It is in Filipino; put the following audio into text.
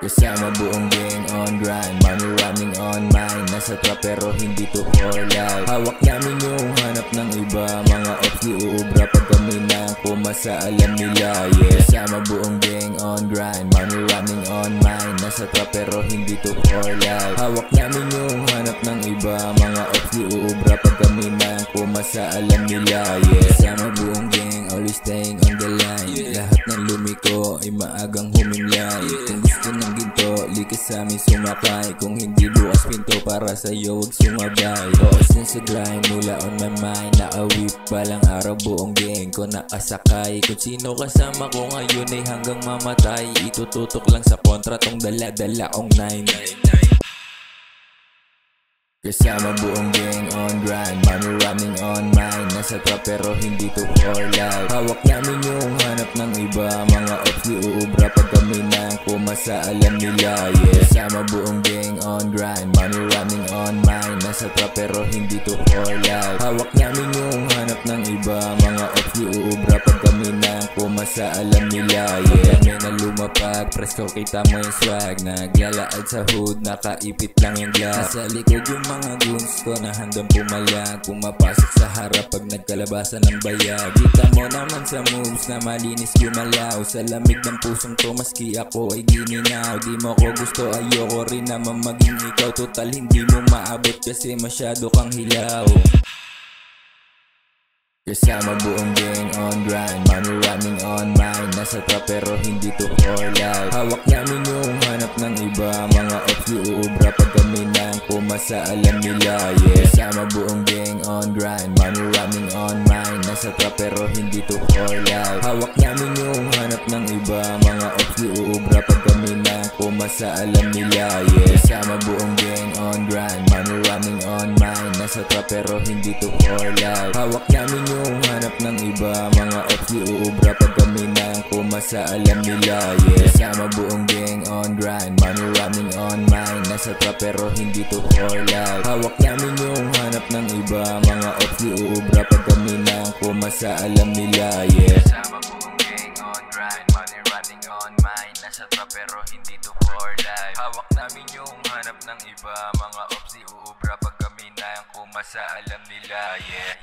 Kasama buong gang on grind, money running on mine. Nasa trap pero hindi to for life. Hawak namin yung hanap ng iba, mga ops di uubra pag kami na pumasa, alam nila, yeah. Kasama buong gang on grind, money running on mine. Nasa trap pero hindi to for life. Hawak namin yung hanap ng iba, mga ops di uubra pag kami na pumasa, alam nila, yeah. Kasama buong gang, always staying on the line, yeah. Lahat ng lumiko ay maagang humimlay, yeah. Kung gusto ng ginto, likas sa amin sumakay. Kung hindi bukas pinto para sa'yo, huwag sumabay. Oos na sa grind, mula on my mind. Nakawip balang araw buong gang ko nakasakay. Kung sino kasama ko ngayon ay hanggang mamatay. Itututok lang sa kontra tong dala-dala kong 9. Kasama buong gang on grind, money running on mine. Nasa trap pero hindi to for life. Hawak namin yung hanap ng iba, mga ops di uubra pag kami na pumasa, alam nila, yeah. Kasama buong gang on grind, money running on mine. Nasa trap pero hindi to for life. Hawak namin yung hanap ng iba, mga ops di uubra pag kami na pumasa, alam nila, yeah. Kami na lumapag, presko kita mo yung swag. Naglalaad sa hood, nakaipit lang yung glass. Sa likod yung mga goons ko na handang pumalag, pumapasok sa harap pag nagkalabasan ng bayag. Kita mo naman sa moves na malinis gumalaw. Sa lamig ng pusong to maski ako ay gininaw. Di mo ko gusto, ayoko rin naman maging ikaw. Total hindi mo maabot kasi masyado kang hilaw. Kasama buong gang on grind, money running on mine. Nasa trap pero hindi to for life. Hawak namin yung hanap ng iba, mga ops di uubra pag kami na pumasa, alam nila, yeah. Kasama buong gang on grind, money running on mine. Nasa trap pero hindi to for life. Hawak namin yung hanap ng iba, mga ops di uubra pag kami na pumasa, alam nila, yeah. Kasama buong gang on grind, money running on mine. Nasa trap pero hindi to for life. Hawak namin yung hanap ng iba, mga ops di uubra pag kami na pumasa, alam nila, yeah. Kasama buong gang on grind, money running on mine. Nasa trap pero hindi to for life. Hawak namin yung hanap ng iba, mga ops di uubra pag kami na pumasa, alam nila, yeah. Kasama buong gang on grind, money running on mine. Nasa trap pero hindi to for life. Hawak namin yung hanap ng iba, mga ops di uubra pag kami na pumasa, alam nila, yeah.